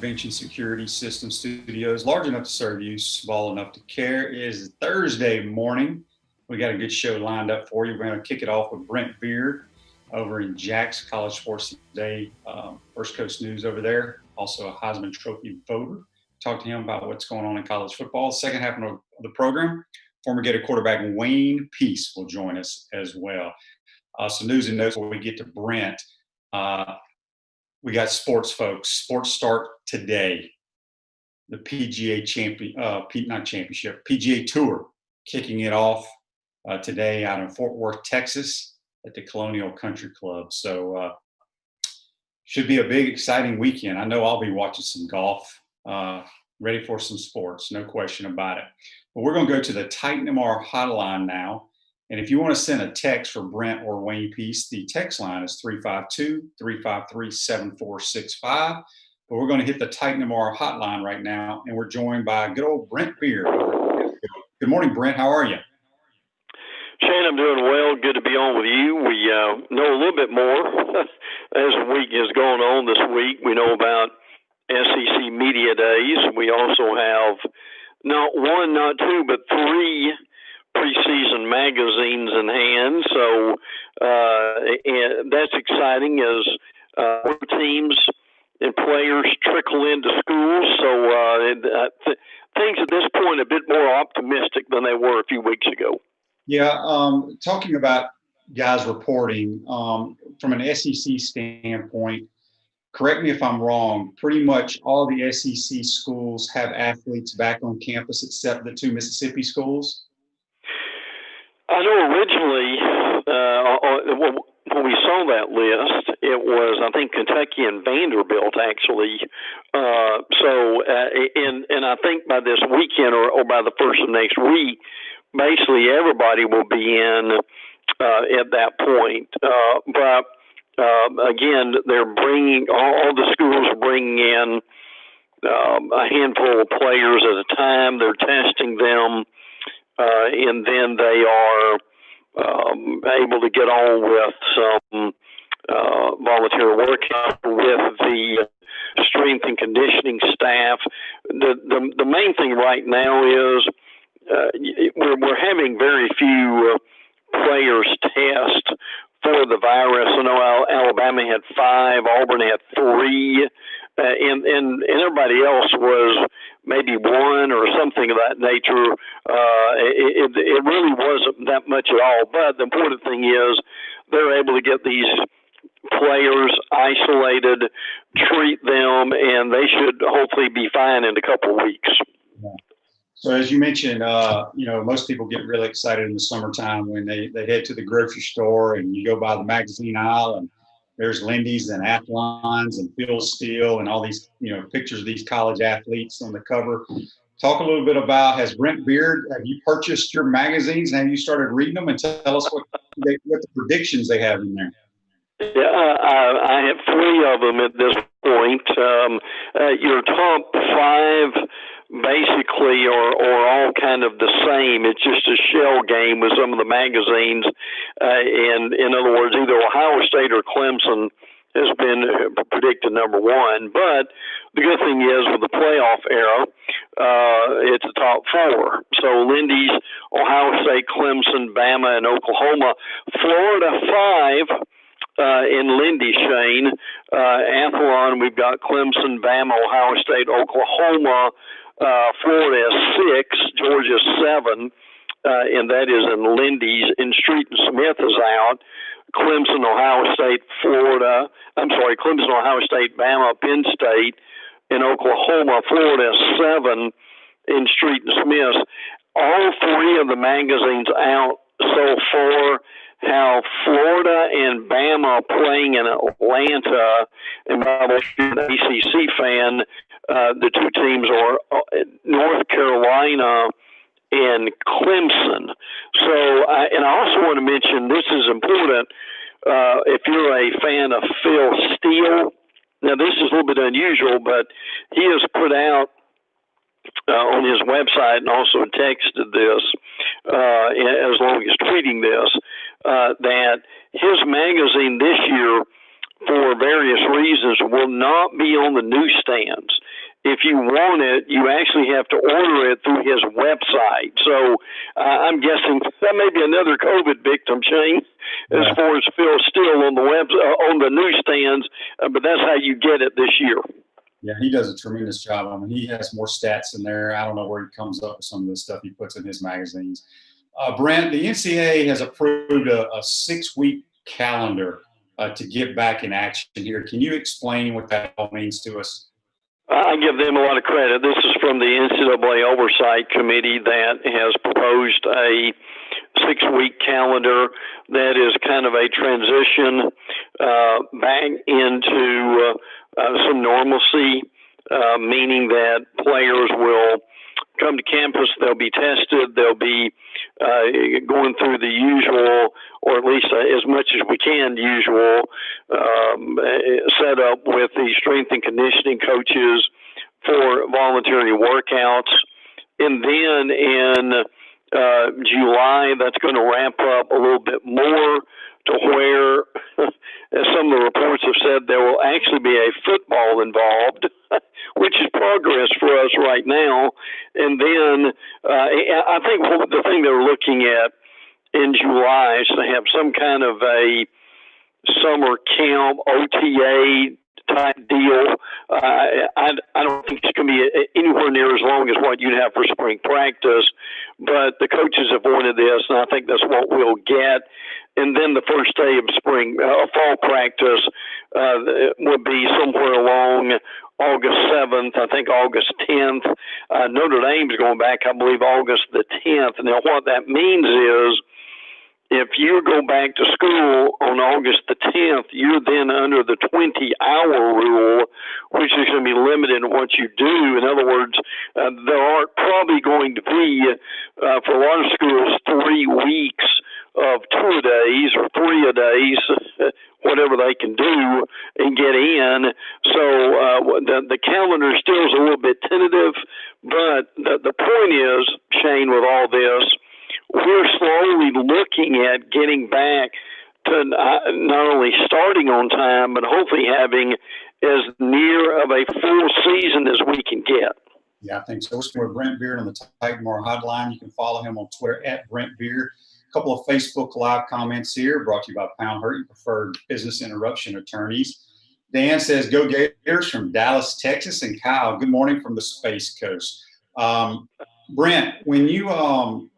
Prevention Security System Studios, large enough to serve you, small enough to care. It is Thursday morning. We got a good show lined up for you. We're going to kick it off with Brent Beaird over in Jack's College Sports Today, First Coast News over there. Also a Heisman Trophy voter. Talk to him about what's going on in college football. Second half of the program, former Gator quarterback Wayne Peace will join us as well. Some news and notes before we get to Brent. We got sports, folks. Sports start today. The PGA PGA Tour kicking it off today out in Fort Worth, Texas at the Colonial Country Club. So should be a big, exciting weekend. I know I'll be watching some golf, ready for some sports, no question about it. But we're going to go to the Titan MR hotline now. And if you want to send a text for Brent or Wayne Peace, the text line is 352-353-7465. But we're going to hit the Titan MR hotline right now, and we're joined by good old Brent Beaird. Good morning, Brent. How are you? Shane, I'm doing well. Good to be on with you. We know a little bit more as the week is going on this week. We know about SEC Media Days. We also have not one, not two, but three preseason magazines in hand, so and that's exciting as teams and players trickle into schools. So things at this point a bit more optimistic than they were a few weeks ago. Yeah, talking about guys reporting from an SEC standpoint, correct me if I'm wrong, pretty much all the SEC schools have athletes back on campus except the two Mississippi schools? I know originally when we saw that list, it was, I think, Kentucky and Vanderbilt, actually. And I think by this weekend or by the first of next week, basically everybody will be in at that point. But again, they're bringing, all the schools are bringing in a handful of players at a time. They're testing them. And then they are able to get on with some volunteer workout with the strength and conditioning staff. The main thing right now is we're having very few players test for the virus. I know Alabama had 5, Auburn had 3. And everybody else was maybe 1 or something of that nature. It really wasn't that much at all. But the important thing is they're able to get these players isolated, treat them, and they should hopefully be fine in a couple of weeks. Yeah. So as you mentioned, most people get really excited in the summertime when they head to the grocery store and you go by the magazine aisle and there's Lindy's and Athlons and Phil Steele and all these, pictures of these college athletes on the cover. Talk a little bit about, has Brent Beaird, have you purchased your magazines? Have you started reading them? And tell us what the predictions they have in there. Yeah, I have 3 of them at this point. Your top 5 basically are all kind of the same. It's just a shell game with some of the magazines. And in other words, either Ohio State or Clemson has been predicted number 1. But the good thing is with the playoff era, it's the top 4. So Lindy's, Ohio State, Clemson, Bama, and Oklahoma. Florida 5. In Lindy, Shane, Athlon, we've got Clemson, Bama, Ohio State, Oklahoma, Florida is 6, Georgia 7, and that is in Lindy's. And Street and Smith is out. Clemson, Ohio State, Clemson, Ohio State, Bama, Penn State, and Oklahoma, Florida 7 in Street and Smith. All 3 of the magazines out so far have Florida and Bama playing in Atlanta. And by the way, if you're an ACC fan, the 2 teams are North Carolina and Clemson. So, and I also want to mention, this is important, if you're a fan of Phil Steele. Now, this is a little bit unusual, but he has put out on his website and also texted this, as long as tweeting this, that his magazine this year, for various reasons, will not be on the newsstands. if you want it, you actually have to order it through his website. So I'm guessing that may be another COVID victim, Shane, as far as Phil Steele on the on the newsstands. But that's how you get it this year. Yeah, he does a tremendous job. I mean, he has more stats in there. I don't know where he comes up with some of the stuff he puts in his magazines. Brent, the NCAA has approved a 6-week calendar to get back in action here. Can you explain what that all means to us? I give them a lot of credit. This is from the NCAA Oversight Committee that has proposed a 6-week calendar that is kind of a transition back into some normalcy, meaning that players will come to campus, they'll be tested, they'll be going through the usual, or at least as much as we can, usual setup with the strength and conditioning coaches for voluntary workouts. And then in July, that's going to ramp up a little bit more to where, as some of the reports have said, there will actually be a football involved, which is progress for us right now. And then I think the thing they're looking at in July is to have some kind of a summer camp, OTA type deal. I don't think it's going to be anywhere near as long as what you'd have for spring practice, but the coaches have wanted this, and I think that's what we'll get. And then the first day of fall practice would be somewhere along August 7th, I think August 10th. Notre Dame's going back, I believe, August the 10th. Now, what that means is, if you go back to school on August the 10th, you're then under the 20-hour rule, which is going to be limited in what you do. In other words, there are probably going to be, for a lot of schools, 3 weeks of 2 days or 3 a days, whatever they can do and get in. So the calendar still is a little bit tentative, but the point is, Shane, with all this, we're slowly looking at getting back to not only starting on time, but hopefully having as near of a full season as we can get. Yeah, I think so. We're speaking with Brent Beaird on the Titan More Hotline. You can follow him on Twitter at Brent Beaird. A couple of Facebook Live comments here brought to you by Pound Hurt, your preferred business interruption attorneys. Dan says, "Go Gators" from Dallas, Texas. And Kyle, good morning from the Space Coast. Brent, when you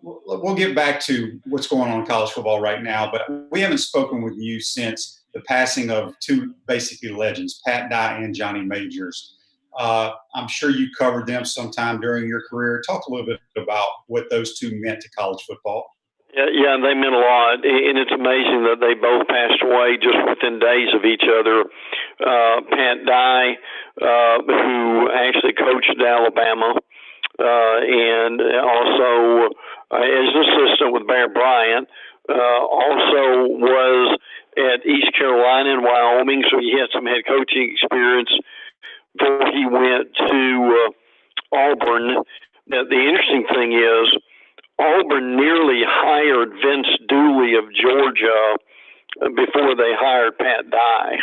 we'll get back to what's going on in college football right now, but we haven't spoken with you since the passing of two basically legends, Pat Dye and Johnny Majors. I'm sure you covered them sometime during your career. Talk a little bit about what those two meant to college football. Yeah, they meant a lot, and it's amazing that they both passed away just within days of each other. Pat Dye, who actually coached at Alabama, and also as an assistant with Bear Bryant, also was at East Carolina and Wyoming, so he had some head coaching experience before he went to Auburn. Now, the interesting thing is, Auburn nearly hired Vince Dooley of Georgia before they hired Pat Dye.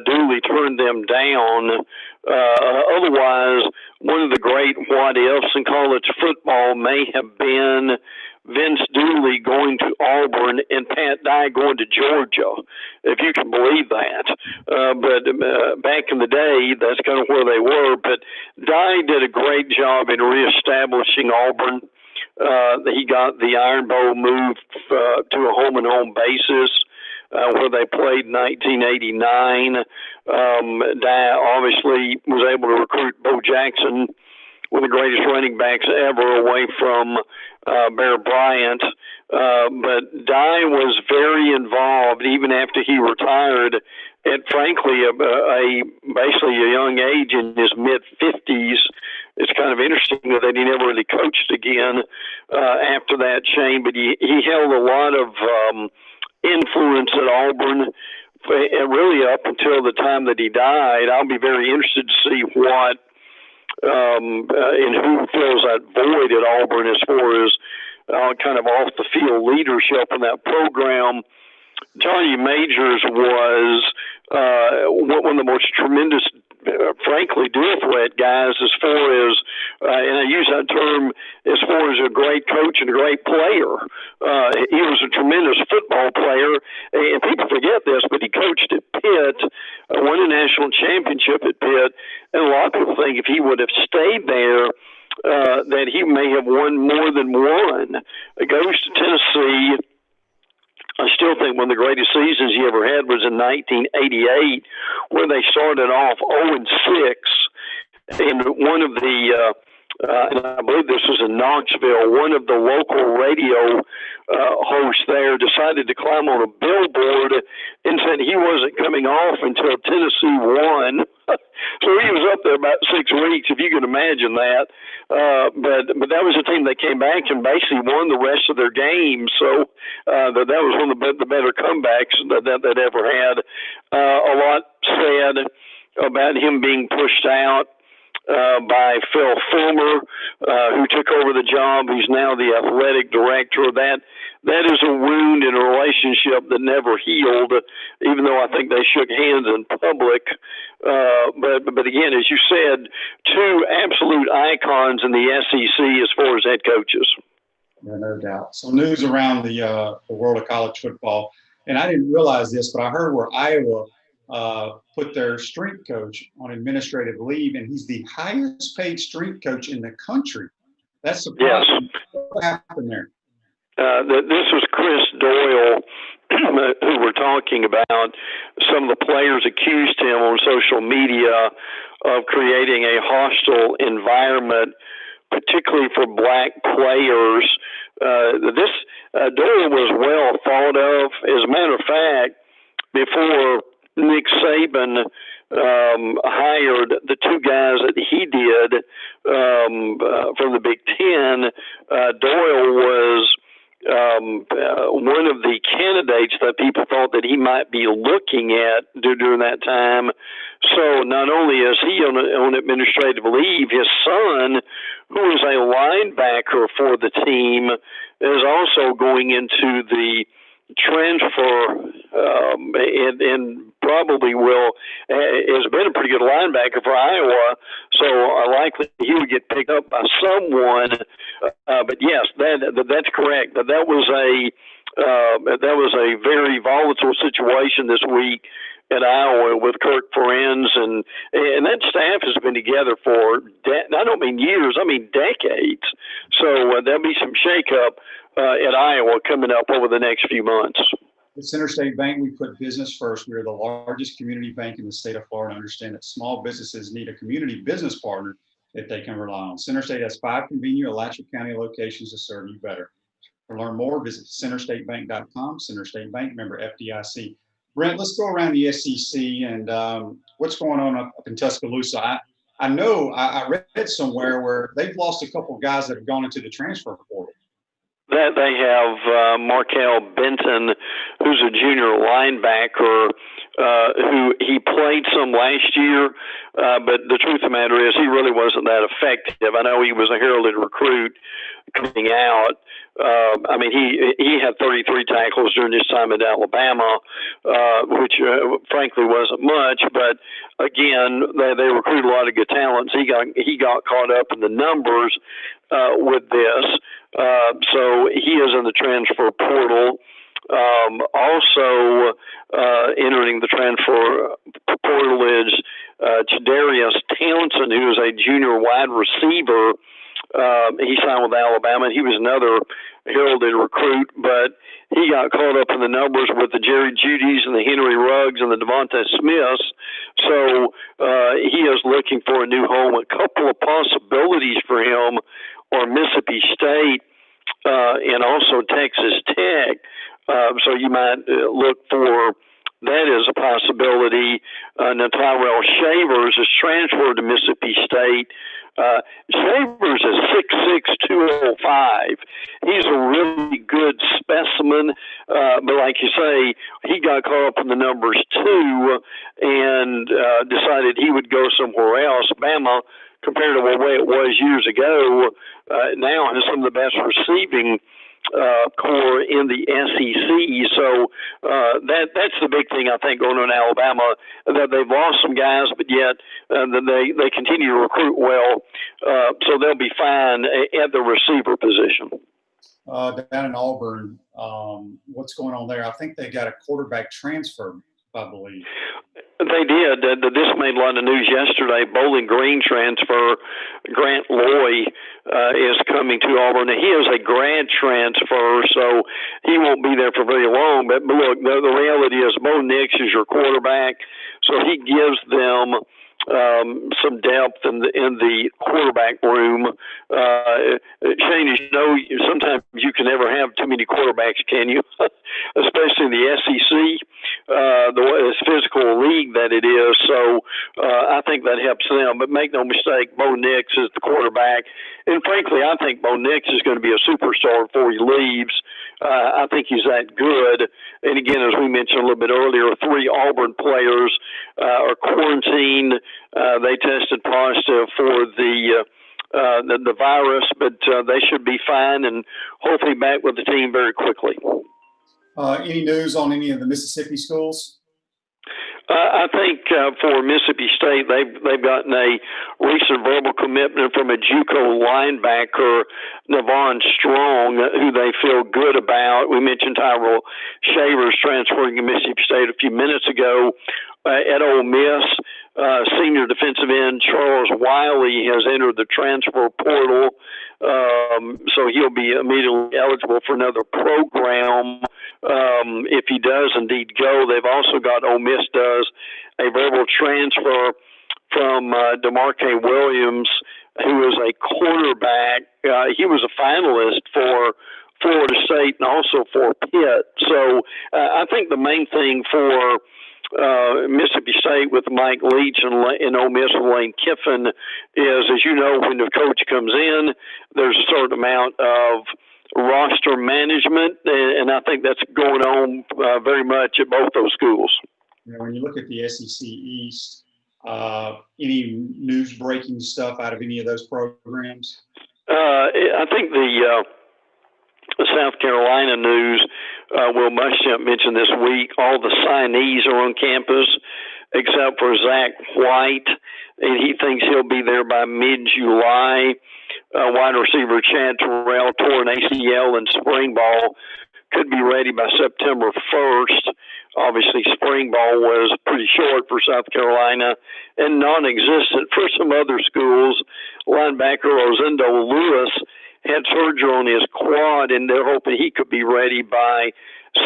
Dooley turned them down. Otherwise, one of the great what-ifs in college football may have been Vince Dooley going to Auburn and Pat Dye going to Georgia, if you can believe that. But back in the day, that's kind of where they were. But Dye did a great job in reestablishing Auburn. He got the Iron Bowl moved to a home-and-home basis where they played in 1989. Dye obviously was able to recruit Bo Jackson, one of the greatest running backs ever, away from Bear Bryant. But Dye was very involved even after he retired at, frankly, basically a young age in his mid-50s. It's kind of interesting that he never really coached again after that, Shane, but he held a lot of influence at Auburn really up until the time that he died. I'll be very interested to see what and who fills that void at Auburn as far as kind of off the field leadership in that program. Johnny Majors was one of the most tremendous frankly, dual threat guys as far as, and I use that term as far as a great coach and a great player. He was a tremendous football player, and people forget this, but he coached at Pitt, won a national championship at Pitt, and a lot of people think if he would have stayed there, that he may have won more than one. He goes to Tennessee. I still think one of the greatest seasons he ever had was in 1988, where they started off 0-6, and one of the and I believe this was in Knoxville, one of the local radio hosts there decided to climb on a billboard and said he wasn't coming off until Tennessee won. So he was up there about 6 weeks, if you can imagine that. But that was a team that came back and basically won the rest of their games. So that was one of the better comebacks that ever had. A lot said about him being pushed out by Phil Fulmer, who took over the job. He's now the athletic director. That is a wound in a relationship that never healed, even though I think they shook hands in public. But again, as you said, two absolute icons in the SEC as far as head coaches. Yeah, no doubt. So news around the world of college football, and I didn't realize this, but I heard where Iowa put their strength coach on administrative leave, and he's the highest paid strength coach in the country. That's surprising. Yes. What happened there? This was Chris Doyle, who we're talking about. Some of the players accused him on social media of creating a hostile environment, particularly for black players. This Doyle was well thought of. As a matter of fact, before Nick Saban hired the two guys that he did from the Big Ten, Doyle was one of the candidates that people thought that he might be looking at during that time. So not only is he on administrative leave, his son, who is a linebacker for the team, is also going into the transfer and probably has been a pretty good linebacker for Iowa, so likely he would get picked up by someone. But yes, that's correct. That was a very volatile situation this week at Iowa with Kirk Ferentz, and that staff has been together for I don't mean years, I mean decades. So there'll be some shakeup at Iowa coming up over the next few months. At Center State Bank, we put business first. We are the largest community bank in the state of Florida. Understand that small businesses need a community business partner that they can rely on. Center State has 5 convenient Alachua County locations to serve you better. To learn more, visit centerstatebank.com. Center State Bank, member FDIC. Brent, let's go around the SEC and what's going on up in Tuscaloosa. I know I read somewhere where they've lost a couple of guys that have gone into the transfer portal. That they have Markel Benton, who's a junior linebacker, who he played some last year, but the truth of the matter is he really wasn't that effective. I know he was a heralded recruit coming out. I mean, he had 33 tackles during his time at Alabama, which frankly wasn't much. But again, they recruited a lot of good talents. He got caught up in the numbers with this. So he is in the transfer portal. Also entering the transfer portal is Chadarius Townsend, who is a junior wide receiver. He signed with Alabama. He was another heralded recruit, but he got caught up in the numbers with the Jerry Judys and the Henry Ruggs and the Devontae Smiths. So he is looking for a new home. A couple of possibilities for him are Mississippi State and also Texas Tech. So you might look for that as a possibility. Tyrell Shavers is transferred to Mississippi State. Shavers is 6'6", 205. He's a really good specimen, but like you say, he got caught up in the numbers too and decided he would go somewhere else. Bama, compared to the way it was years ago, now has some of the best receiving core in the SEC. So that's the big thing I think going on in Alabama, that they've lost some guys, but yet they continue to recruit well, so they'll be fine at the receiver position. Down in Auburn, what's going on there? I think they got a quarterback transfer, I believe. They did. This made a lot of news yesterday. Bowling Green transfer Grant Loy is coming to Auburn. Now, he is a grad transfer, so he won't be there for very long. But look, the reality is Bo Nix is your quarterback, so he gives them some depth in the quarterback room. Shane, as you know, sometimes you can never have too many quarterbacks, can you? Especially in the SEC, the physical league that it is. So I think that helps them. But make no mistake, Bo Nix is the quarterback. And frankly, I think Bo Nix is going to be a superstar before he leaves. I think he's that good. And again, as we mentioned a little bit earlier, 3 Auburn players are quarantined. They tested positive for the virus, but they should be fine and hopefully back with the team very quickly. Any news on any of the Mississippi schools? I think for Mississippi State, they've gotten a recent verbal commitment from a JUCO linebacker, Navon Strong, who they feel good about. We mentioned Tyrell Shavers transferring to Mississippi State a few minutes ago. At Ole Miss, senior defensive end Charles Wiley has entered the transfer portal, so he'll be immediately eligible for another program if he does indeed go. They've also got, Ole Miss does, a verbal transfer from DeMarque Williams, who is a quarterback. He was a finalist for Florida State and also for Pitt. So I think the main thing for Mississippi State with Mike Leach and Ole Miss with Lane Kiffin is, as you know, when the coach comes in, there's a certain amount of roster management, and I think that's going on very much at both those schools. You know, when you look at the SEC East, any news breaking stuff out of any of those programs? I think the South Carolina news, Will Muschamp mentioned this week, all the signees are on campus except for Zach White, and he thinks he'll be there by mid-July. Wide receiver Chad Terrell tore an ACL in spring ball, could be ready by September 1st. Obviously, spring ball was pretty short for South Carolina and non-existent for some other schools. Linebacker Rosendo Lewis had surgery on his quad, and they're hoping he could be ready by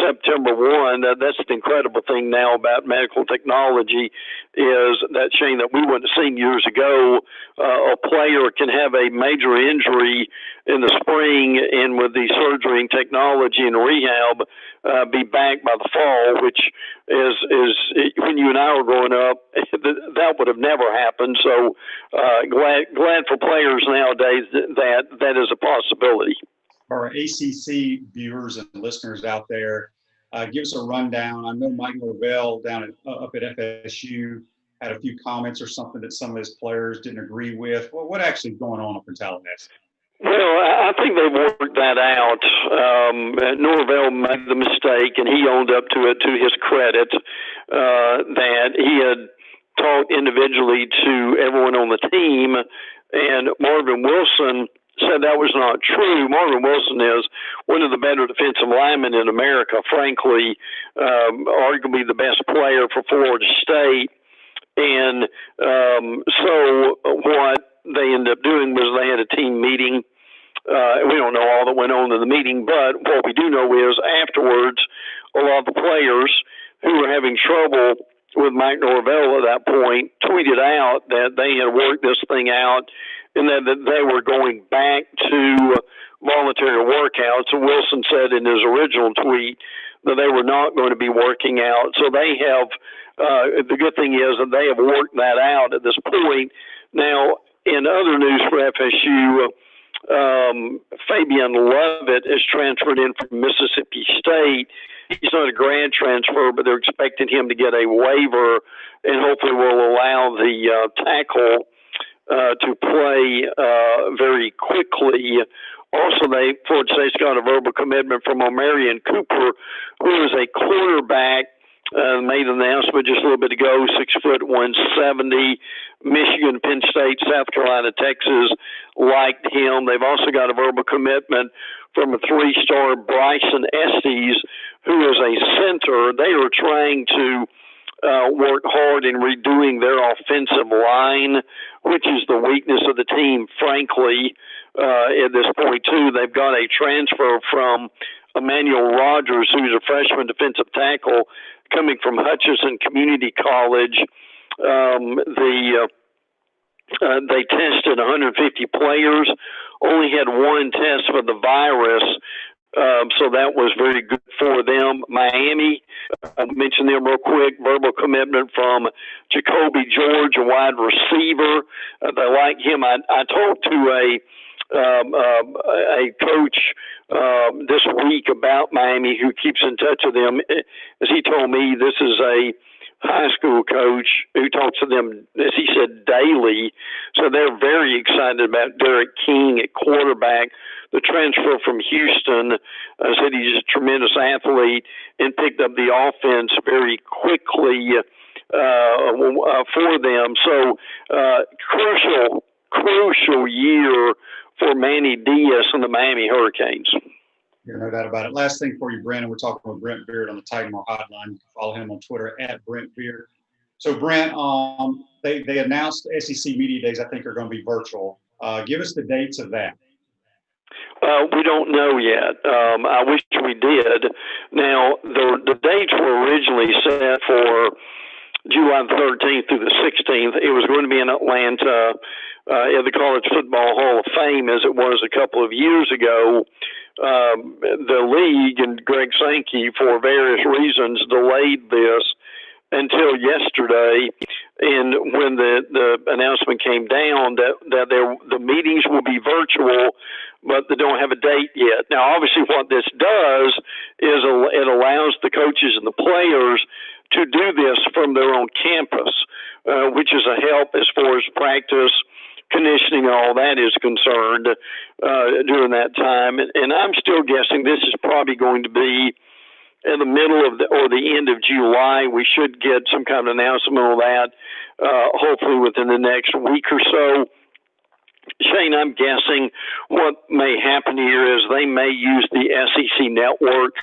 September 1. That's the incredible thing now about medical technology is that, Shane, that we wouldn't have seen years ago. A player can have a major injury in the spring, and with the surgery and technology and rehab, be back by the fall, which is when you and I were growing up, that would have never happened. So glad for players nowadays that is a possibility. For our ACC viewers and listeners out there, give us a rundown. I know Mike Norvell up at FSU had a few comments or something that some of his players didn't agree with. Well, what actually is going on up in Tallahassee? Well, I think they worked that out. Norvell made the mistake, and he owned up to it to his credit, that he had talked individually to everyone on the team, and Marvin Wilson said that was not true. Marvin Wilson is one of the better defensive linemen in America, frankly, arguably the best player for Florida State. And so what they ended up doing was they had a team meeting. We don't know all that went on in the meeting, but what we do know is afterwards, a lot of the players who were having trouble with Mike Norvell at that point tweeted out that they had worked this thing out and that they were going back to voluntary workouts. And Wilson said in his original tweet that they were not going to be working out. So they have, the good thing is that they have worked that out at this point. Now, in other news for FSU, Fabian Lovett is transferred in from Mississippi State. He's not a grad transfer, but they're expecting him to get a waiver and hopefully will allow the tackle to play very quickly. Also, Florida State's got a verbal commitment from Omarion Cooper, who is a quarterback. Made an announcement just a little bit ago, 6'1", 170. Michigan, Penn State, South Carolina, Texas liked him. They've also got a verbal commitment from a 3-star Bryson Estes, who is a center. They are trying to work hard in redoing their offensive line, which is the weakness of the team, frankly, at this point, too. They've got a transfer from Emmanuel Rogers, who's a freshman defensive tackle coming from Hutchinson Community College. They tested 150 players, only had one test for the virus, so that was very good for them. Miami, I mentioned them real quick, verbal commitment from Jacoby George, a wide receiver. They like him. I talked to a coach this week about Miami who keeps in touch with them. As he told me, this is a high school coach who talks to them, as he said, daily. So they're very excited about Derek King at quarterback. The transfer from Houston, said he's a tremendous athlete and picked up the offense very quickly for them. So crucial year for Manny Diaz and the Miami Hurricanes. Yeah, no doubt about it. Last thing for you, Brent, we're talking with Brent Beaird on the Titanmore Hotline. You can follow him on Twitter at Brent Beaird. So, Brent, they announced SEC Media Days, I think, are going to be virtual. Give us the dates of that. We don't know yet. I wish we did. Now, the dates were originally set for July 13th through the 16th. It was going to be in Atlanta at the College Football Hall of Fame, as it was a couple of years ago. The league and Greg Sankey, for various reasons, delayed this until yesterday. And when the announcement came down that the meetings will be virtual, but they don't have a date yet. Now, obviously, what this does is it allows the coaches and the players to do this from their own campus, which is a help as far as practice, conditioning, all that is concerned during that time. And I'm still guessing this is probably going to be in the middle of or the end of July. We should get some kind of announcement on that, hopefully within the next week or so. Shane, I'm guessing what may happen here is they may use the SEC network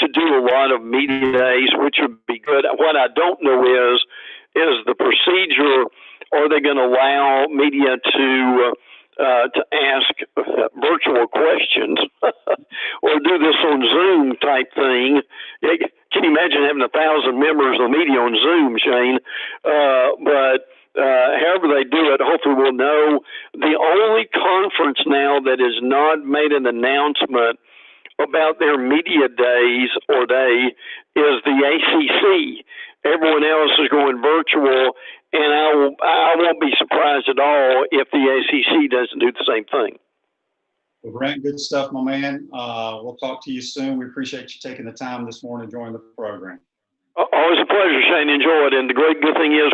to do a lot of media days, which would be good. What I don't know is the procedure. Are they going to allow media to ask virtual questions or do this on Zoom type thing? Can you imagine having 1,000 members of the media on Zoom, Shane? But however they do it, hopefully we'll know. The only conference now that has not made an announcement about their media days or day is the ACC. Everyone else is going virtual, and I won't be surprised at all if the ACC doesn't do the same thing. Well, Brent, good stuff, my man. We'll talk to you soon. We appreciate you taking the time this morning to join the program. Always a pleasure, Shane. Enjoy it. And the good thing is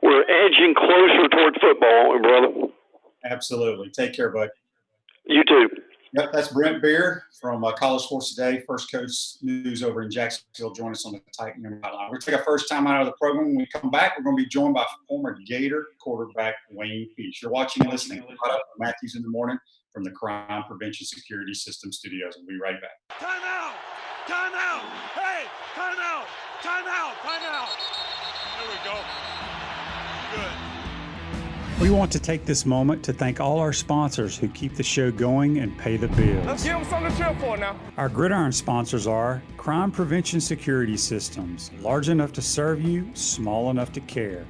we're edging closer toward football, brother. Absolutely. Take care, bud. You too. Yep, that's Brent Beaird from College Sports Today, First Coach News over in Jacksonville. Join us on the Titanmore Hotline. We're going to take our first time out of the program. When we come back, we're going to be joined by former Gator quarterback Wayne Peach. You're watching and listening to Matthews in the Morning from the Crime Prevention Security System Studios. We'll be right back. Time out! Time out! Hey! Time out! Time out! Time out! There we go. Good. We want to take this moment to thank all our sponsors who keep the show going and pay the bills. Let's give them something to cheer for now. Our gridiron sponsors are Crime Prevention Security Systems, large enough to serve you, small enough to care.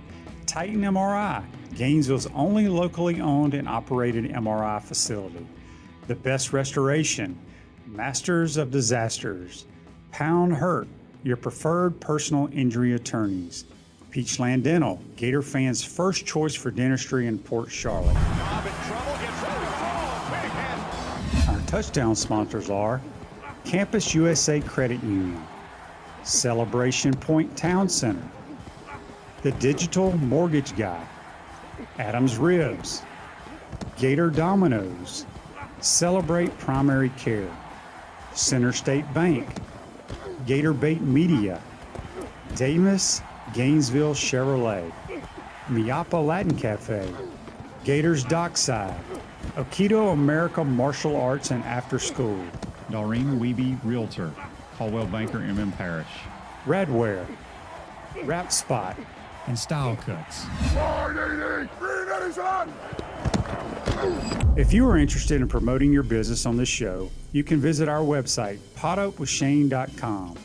Titan MRI, Gainesville's only locally owned and operated MRI facility. The Best Restoration, Masters of Disasters. Pound Hurt, your preferred personal injury attorneys. Peachland Dental, Gator fans' first choice for dentistry in Port Charlotte. Our touchdown sponsors are Campus USA Credit Union, Celebration Point Town Center, The Digital Mortgage Guy, Adams Ribs, Gator Dominoes, Celebrate Primary Care, Center State Bank, Gator Bait Media, Davis Gainesville Chevrolet, Miapa Latin Cafe, Gators Dockside, Aikido America Martial Arts and After School, Doreen Weeby Realtor, Caldwell Banker MM Parish, Radware, Wrap Spot, and Style Cuts. If you are interested in promoting your business on this show, you can visit our website, potupwithshane.com,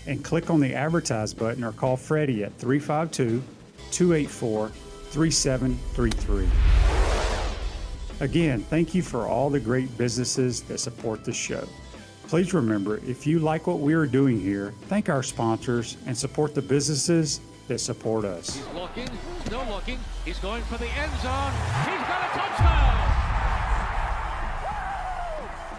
and click on the advertise button or call Freddie at 352-284-3733. Again, thank you for all the great businesses that support the show. Please remember, if you like what we are doing here, thank our sponsors and support the businesses that support us. He's looking, still looking. He's going for the end zone. He's got a touchdown.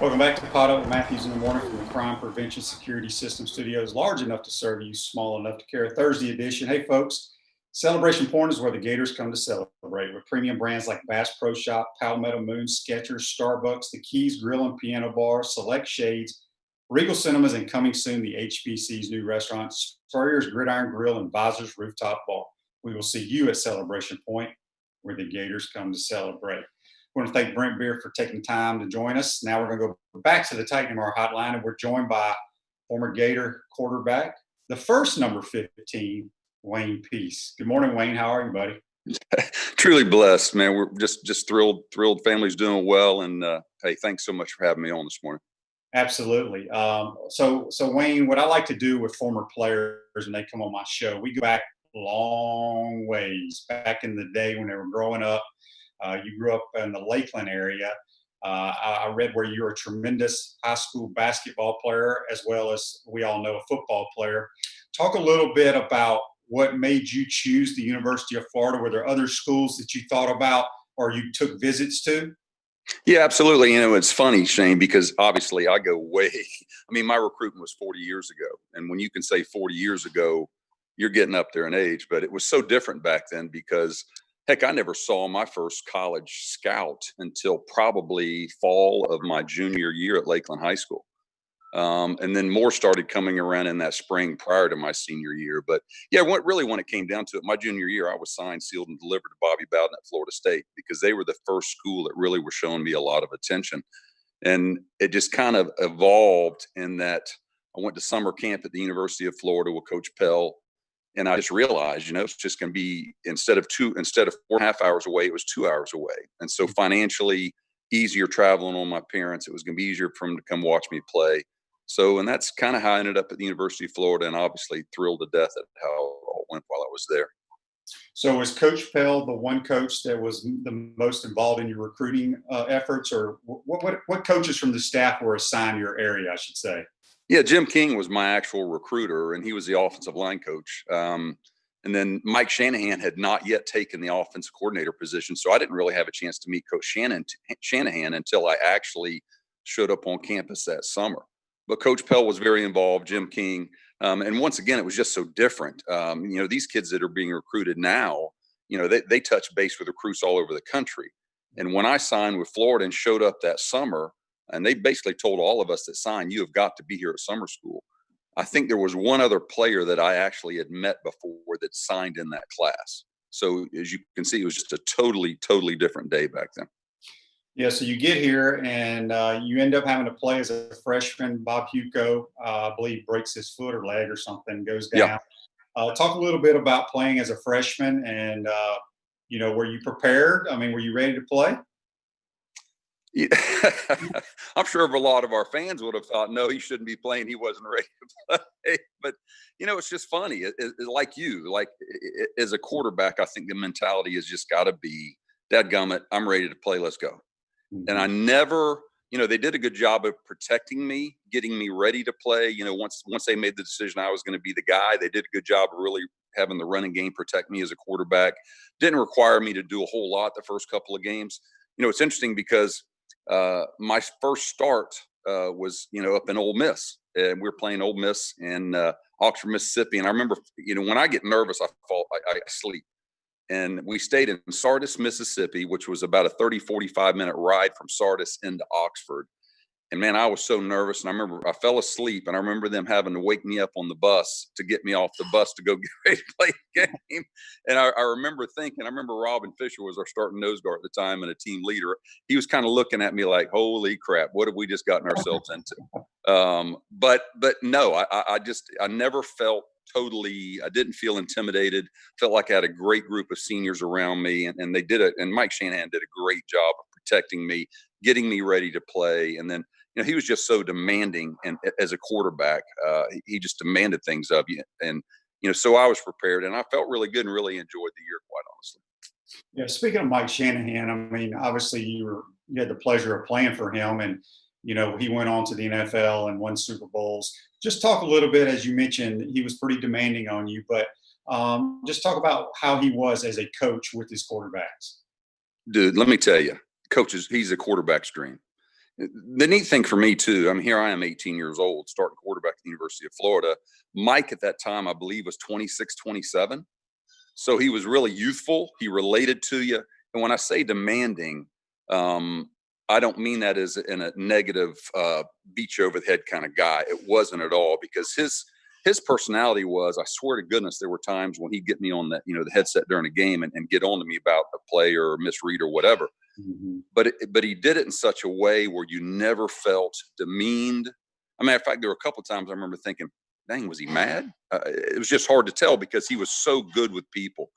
Welcome back to Pot Up with Matthews in the Morning from the Crime Prevention Security System Studios, large enough to serve you, small enough to care. Thursday edition. Hey, folks, Celebration Point is where the Gators come to celebrate with premium brands like Bass Pro Shop, Palmetto Moon, Skechers, Starbucks, The Keys Grill and Piano Bar, Select Shades, Regal Cinemas, and coming soon, the HBC's new restaurant, Spurrier's Gridiron Grill, and Visor's Rooftop Bar. We will see you at Celebration Point, where the Gators come to celebrate. We want to thank Brent Beaird for taking time to join us. Now we're going to go back to the Titan MR hotline, and we're joined by former Gator quarterback, the first number 15, Wayne Peace. Good morning, Wayne. How are you, buddy? Truly blessed, man. We're just thrilled. Family's doing well, and hey, thanks so much for having me on this morning. Absolutely. So Wayne, what I like to do with former players when they come on my show, we go back long ways, back in the day when they were growing up. You grew up in the Lakeland area. I read where you're a tremendous high school basketball player, as well as, we all know, a football player. Talk a little bit about what made you choose the University of Florida. Were there other schools that you thought about or you took visits to? Yeah, absolutely. You know, it's funny, Shane, because obviously I go way, my recruitment was 40 years ago. And when you can say 40 years ago, you're getting up there in age, but it was so different back then because, heck, I never saw my first college scout until probably fall of my junior year at Lakeland High School. And then more started coming around in that spring prior to my senior year. But yeah, when it came down to it, my junior year, I was signed, sealed, and delivered to Bobby Bowden at Florida State because they were the first school that really were showing me a lot of attention. And it just kind of evolved in that I went to summer camp at the University of Florida with Coach Pell. And I just realized, it's just going to be, instead of 4.5 hours away, it was 2 hours away. And so financially easier traveling on my parents. It was going to be easier for them to come watch me play. So, and that's kind of how I ended up at the University of Florida, and obviously thrilled to death at how it all went while I was there. So was Coach Pell the one coach that was the most involved in your recruiting efforts, or what coaches from the staff were assigned your area, I should say? Yeah, Jim King was my actual recruiter, and he was the offensive line coach. And then Mike Shanahan had not yet taken the offensive coordinator position, so I didn't really have a chance to meet Coach Shanahan until I actually showed up on campus that summer. But Coach Pell was very involved, Jim King. And once again, it was just so different. These kids that are being recruited now, they touch base with recruits all over the country. And when I signed with Florida and showed up that summer, and they basically told all of us that signed, you have got to be here at summer school. I think there was one other player that I actually had met before that signed in that class. So as you can see, it was just a totally, totally different day back then. Yeah, so you get here and you end up having to play as a freshman. Bob Hugo, I believe, breaks his foot or leg or something, goes down. Yeah. Talk a little bit about playing as a freshman and, were you prepared? Were you ready to play? Yeah. I'm sure a lot of our fans would have thought, no, he shouldn't be playing. He wasn't ready to play. But, it's just funny. As a quarterback, I think the mentality has just got to be, dadgummit, I'm ready to play. Let's go. Mm-hmm. And I never, they did a good job of protecting me, getting me ready to play. Once they made the decision I was going to be the guy, they did a good job of really having the running game protect me as a quarterback. Didn't require me to do a whole lot the first couple of games. It's interesting because my first start was, up in Ole Miss, and we were playing Ole Miss in Oxford, Mississippi. And I remember, when I get nervous, I sleep. And we stayed in Sardis, Mississippi, which was about a 45 minute ride from Sardis into Oxford. And man, I was so nervous. And I remember I fell asleep, and I remember them having to wake me up on the bus to get me off the bus to go get ready to play the game. And I remember thinking, I remember Robin Fisher was our starting nose guard at the time and a team leader. He was kind of looking at me like, holy crap, what have we just gotten ourselves into? But no, I never felt I didn't feel intimidated. Felt like I had a great group of seniors around me, and they did it. And Mike Shanahan did a great job of protecting me, getting me ready to play. And then, he was just so demanding, and as a quarterback, he just demanded things of you. And, so I was prepared, and I felt really good and really enjoyed the year, quite honestly. Yeah, speaking of Mike Shanahan, I mean, obviously you had the pleasure of playing for him, and he went on to the NFL and won Super Bowls. Just talk a little bit, as you mentioned, he was pretty demanding on you, but just talk about how he was as a coach with his quarterbacks. Dude, let me tell you, coaches, he's a quarterback's dream. The neat thing for me too, here I am 18 years old, starting quarterback at the University of Florida. Mike at that time, I believe, was 26, 27. So he was really youthful. He related to you. And when I say demanding, I don't mean that as in a negative, beat you over the head kind of guy. It wasn't at all, because his personality was, I swear to goodness, there were times when he'd get me on the headset during a game and get on to me about a play or a misread or whatever. Mm-hmm. But he did it in such a way where you never felt demeaned. In fact, there were a couple of times I remember thinking, dang, was he mad? It was just hard to tell, because he was so good with people.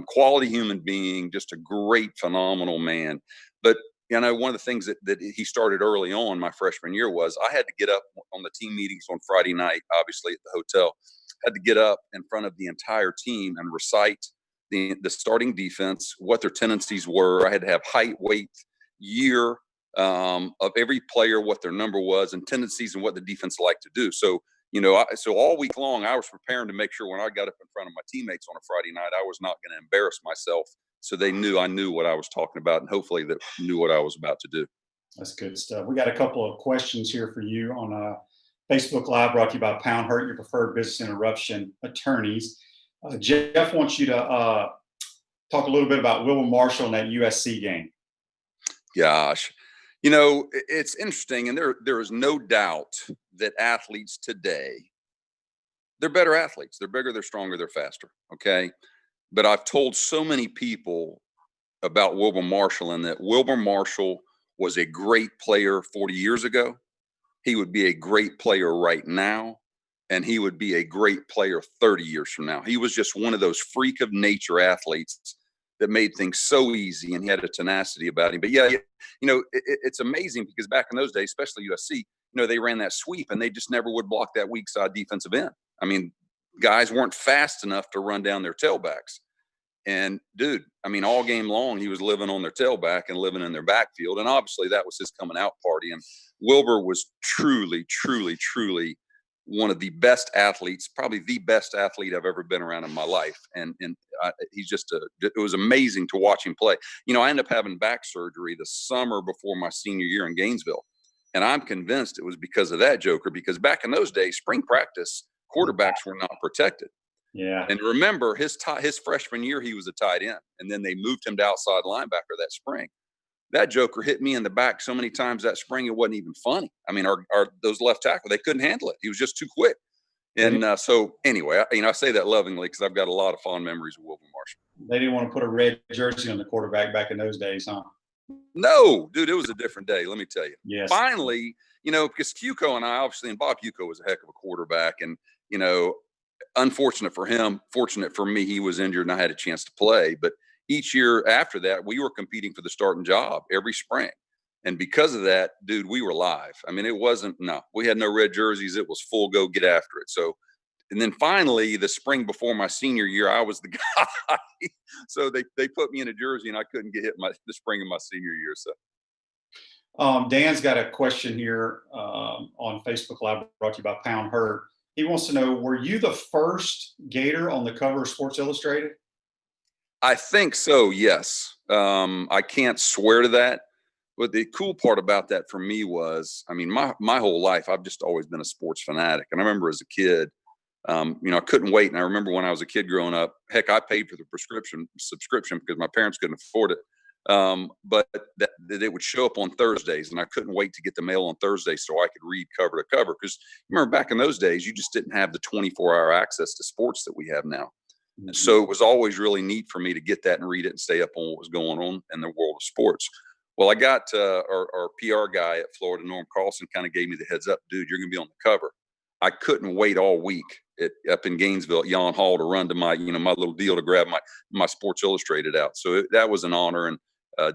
Quality human being, just a great, phenomenal man. But one of the things that he started early on my freshman year was I had to get up on the team meetings on Friday night, obviously at the hotel, had to get up in front of the entire team and recite the starting defense, what their tendencies were. I had to have height, weight, year of every player, what their number was, and tendencies, and what the defense liked to do. So, so all week long, I was preparing to make sure when I got up in front of my teammates on a Friday night, I was not going to embarrass myself. So they knew I knew what I was talking about, and hopefully that knew what I was about to do. That's good stuff. We got a couple of questions here for you on Facebook Live, brought to you by Pound Hurt, your preferred business interruption attorneys. Jeff wants you to talk a little bit about Wilbur Marshall in that USC game. Gosh, it's interesting, and there is no doubt that athletes today, they're better athletes. They're bigger, they're stronger, they're faster. Okay. But I've told so many people about Wilbur Marshall, and that Wilbur Marshall was a great player 40 years ago. He would be a great player right now, and he would be a great player 30 years from now. He was just one of those freak of nature athletes that made things so easy, and he had a tenacity about him. But yeah, it's amazing, because back in those days, especially USC, they ran that sweep, and they just never would block that weak side defensive end. Guys weren't fast enough to run down their tailbacks. And dude, all game long, he was living on their tailback and living in their backfield. And obviously that was his coming out party. And Wilbur was truly, truly, truly one of the best athletes, probably the best athlete I've ever been around in my life. And he's just it was amazing to watch him play. I ended up having back surgery the summer before my senior year in Gainesville. And I'm convinced it was because of that joker, because back in those days, spring practice, quarterbacks were not protected. Yeah. And remember, his freshman year, he was a tight end, and then they moved him to outside linebacker that spring. That joker hit me in the back so many times that spring, it wasn't even funny. Those left tackle, they couldn't handle it. He was just too quick. And so anyway, I say that lovingly, because I've got a lot of fond memories of Wilbur Marshall. They didn't want to put a red jersey on the quarterback back in those days, huh? No, dude, it was a different day. Let me tell you. Yes. Finally, because Cuco and I, obviously, and Bob Cuco was a heck of a quarterback, and unfortunate for him, fortunate for me, he was injured and I had a chance to play. But each year after that, we were competing for the starting job every spring. And because of that, dude, we were live. We had no red jerseys. It was full go, get after it. So, and then finally, the spring before my senior year, I was the guy. So they put me in a jersey, and I couldn't get hit the spring of my senior year. So Dan's got a question here on Facebook Live, brought to you by Pound Hurt. He wants to know, were you the first Gator on the cover of Sports Illustrated? I think so, yes. I can't swear to that. But the cool part about that for me was, my whole life, I've just always been a sports fanatic. And I remember as a kid, I couldn't wait. And I remember when I was a kid growing up, heck, I paid for the subscription because my parents couldn't afford it. But that it would show up on Thursdays, and I couldn't wait to get the mail on Thursday so I could read cover to cover. Because remember, back in those days, you just didn't have the 24-hour access to sports that we have now. Mm-hmm. And so it was always really neat for me to get that and read it and stay up on what was going on in the world of sports. Well, I got our PR guy at Florida, Norm Carlson, kind of gave me the heads up, dude, you're going to be on the cover. I couldn't wait all week up in Gainesville at Yon Hall to run to my little deal to grab my Sports Illustrated out. So that was an honor and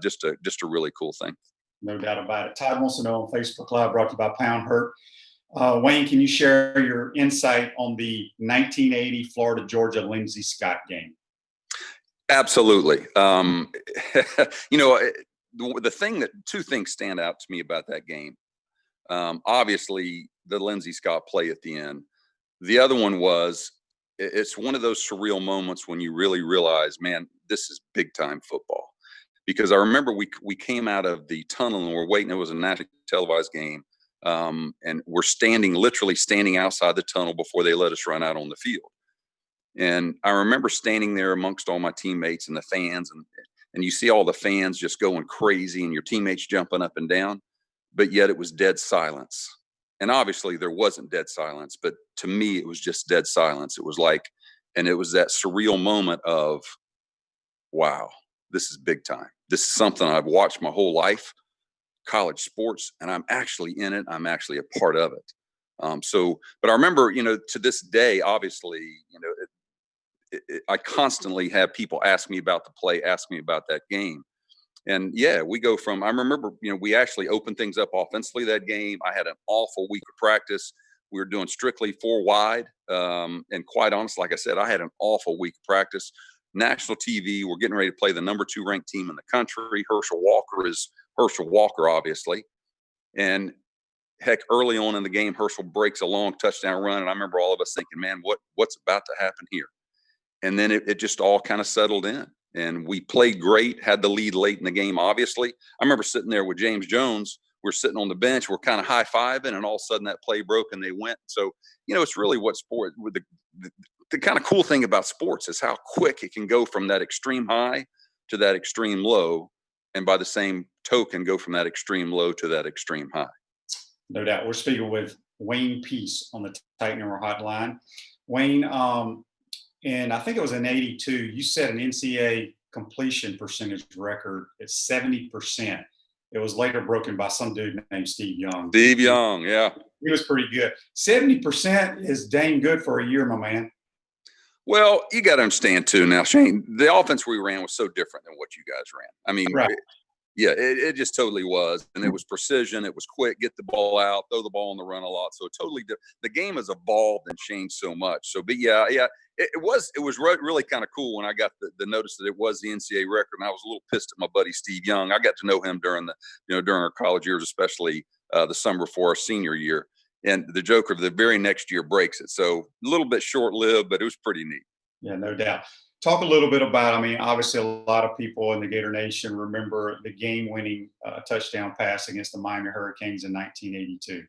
just a really cool thing. No doubt about it. Todd wants to know on Facebook Live, brought to you by Pound Hurt. Wayne, can you share your insight on the 1980 Florida-Georgia Lindsey Scott game? Absolutely. Two things stand out to me about that game. Obviously, the Lindsey Scott play at the end. The other one was, it's one of those surreal moments when you really realize, man, this is big time football. Because I remember we came out of the tunnel and we're waiting. It was a nationally televised game. And we're literally standing outside the tunnel before they let us run out on the field. And I remember standing there amongst all my teammates and the fans, and you see all the fans just going crazy and your teammates jumping up and down, but yet it was dead silence. And obviously there wasn't dead silence, but to me, it was just dead silence. It was it was that surreal moment of, wow, this is big time. This is something I've watched my whole life, college sports, and I'm actually in it. I'm actually a part of it. But I remember, to this day, obviously, I constantly have people ask me about the play, ask me about that game. And yeah, we go from, I remember, we actually opened things up offensively that game. I had an awful week of practice. We were doing strictly 4 wide. And quite honestly, like I said, I had an awful week of practice. National TV, we're getting ready to play the number 2 ranked team in the country. Herschel Walker, obviously. And heck, early on in the game, Herschel breaks a long touchdown run. And I remember all of us thinking, man, what's about to happen here? And then it just all kind of settled in. And we played great, had the lead late in the game, obviously. I remember sitting there with James Jones. We're sitting on the bench. We're kind of high-fiving, and all of a sudden that play broke and they went. So, it's really what sport – the kind of cool thing about sports is how quick it can go from that extreme high to that extreme low, and by the same token, go from that extreme low to that extreme high. No doubt. We're speaking with Wayne Peace on the Titan Hour Hotline. Wayne, and I think it was in 82, you set an NCAA completion percentage record at 70%. It was later broken by some dude named Steve Young. Steve Young, yeah. He was pretty good. 70% is dang good for a year, my man. Well, you got to understand too now, Shane, the offense we ran was so different than what you guys ran. I mean, right. It just totally was. And it was precision. It was quick, get the ball out, throw the ball on the run a lot. So it totally the game has evolved and changed so much. So, but it was really kind of cool when I got the notice that it was the NCAA record. And I was a little pissed at my buddy Steve Young. I got to know him during our college years, especially the summer before our senior year. And the joke of the very next year breaks it. So a little bit short-lived, but it was pretty neat. Yeah, no doubt. Talk a little bit about, obviously a lot of people in the Gator Nation remember the game-winning touchdown pass against the Miami Hurricanes in 1982.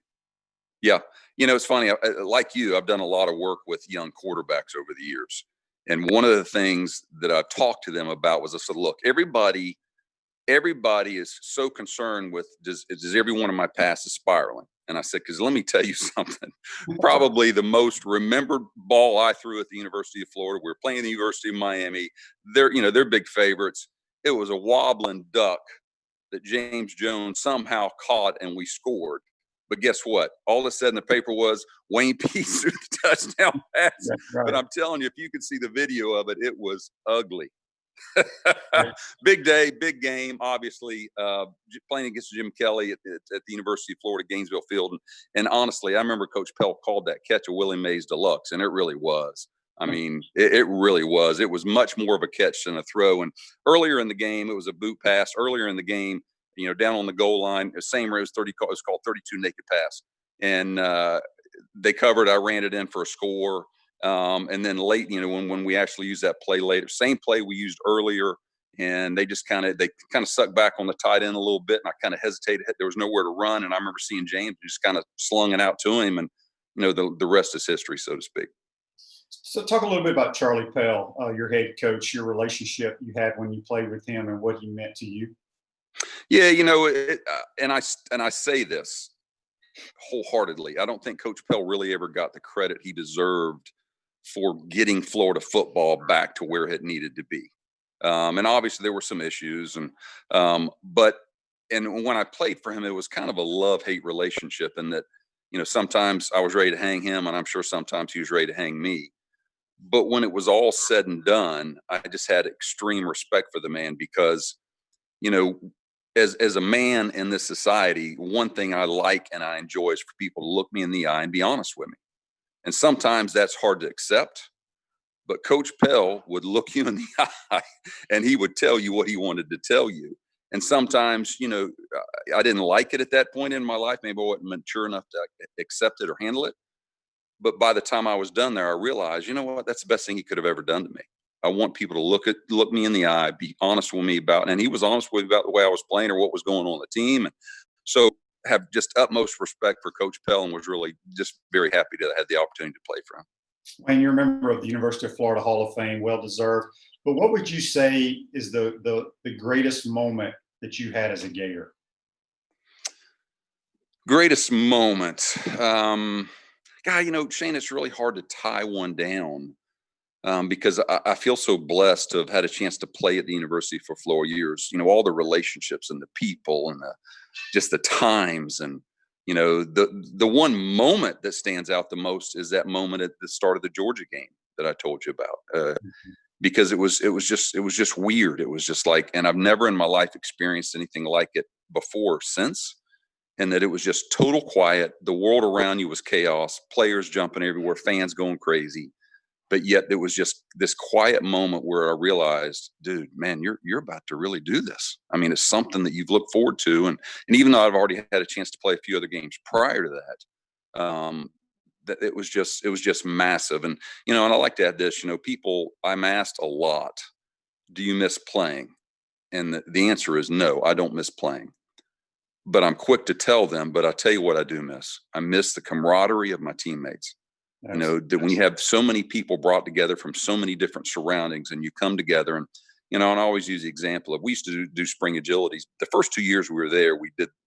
Yeah. It's funny. Like you, I've done a lot of work with young quarterbacks over the years. And one of the things that I've talked to them about was I said, look, everybody is so concerned with, does every one of my passes spiraling? And I said, because let me tell you something, probably the most remembered ball I threw at the University of Florida, we were playing the University of Miami. They're big favorites. It was a wobbling duck that James Jones somehow caught and we scored. But guess what? All it said in the paper was Wayne Peace threw the touchdown pass. Right. But I'm telling you, if you could see the video of it, it was ugly. Big day, big game, obviously, playing against Jim Kelly at the University of Florida, Gainesville Field. And honestly, I remember Coach Pell called that catch a Willie Mays deluxe, and it really was. It really was. It was much more of a catch than a throw. And earlier in the game, it was a boot pass. Earlier in the game, down on the goal line, the same way it was called 32 naked pass. And they covered. I ran it in for a score. And then late, when we actually used that play later, same play we used earlier, and they kind of sucked back on the tight end a little bit, and I kind of hesitated. There was nowhere to run, and I remember seeing James just kind of slung it out to him, and the rest is history, so to speak. So talk a little bit about Charlie Pell, your head coach, your relationship you had when you played with him and what he meant to you. Yeah, and I say this wholeheartedly. I don't think Coach Pell really ever got the credit he deserved for getting Florida football back to where it needed to be. And obviously there were some issues, but when I played for him, it was kind of a love-hate relationship, in that sometimes I was ready to hang him, and I'm sure sometimes he was ready to hang me. But when it was all said and done, I just had extreme respect for the man, because you know, as a man in this society, one thing I like and I enjoy is for people to look me in the eye and be honest with me. And sometimes that's hard to accept, but Coach Pell would look you in the eye and he would tell you what he wanted to tell you. And sometimes, I didn't like it at that point in my life. Maybe I wasn't mature enough to accept it or handle it. But by the time I was done there, I realized, you know what, that's the best thing he could have ever done to me. I want people to look me in the eye, be honest with me and he was honest with me about the way I was playing or what was going on the team. And so have just utmost respect for Coach Pell, and was really just very happy to have the opportunity to play for him. And you're a member of the University of Florida Hall of Fame, well deserved. But what would you say is the greatest moment that you had as a Gator? Greatest moment. Shane, it's really hard to tie one down, because I feel so blessed to have had a chance to play at the University for 4 years. All the relationships and the people and just the times, and the one moment that stands out the most is that moment at the start of the Georgia game that I told you about, because it was just weird. It was just like, and I've never in my life experienced anything like it before or since. And that it was just total quiet. The world around you was chaos, players jumping everywhere, fans going crazy. But yet there was just this quiet moment where I realized, dude, man, you're about to really do this. I mean, it's something that you've looked forward to. And even though I've already had a chance to play a few other games prior to that it was just massive. And, and I like to add this, I'm asked a lot, do you miss playing? And the answer is no, I don't miss playing. But I'm quick to tell them, but I tell you what I do miss. I miss the camaraderie of my teammates. That when you have so many people brought together from so many different surroundings, and you come together, and, and I always use the example of, we used to do spring agilities. The first 2 years we were there,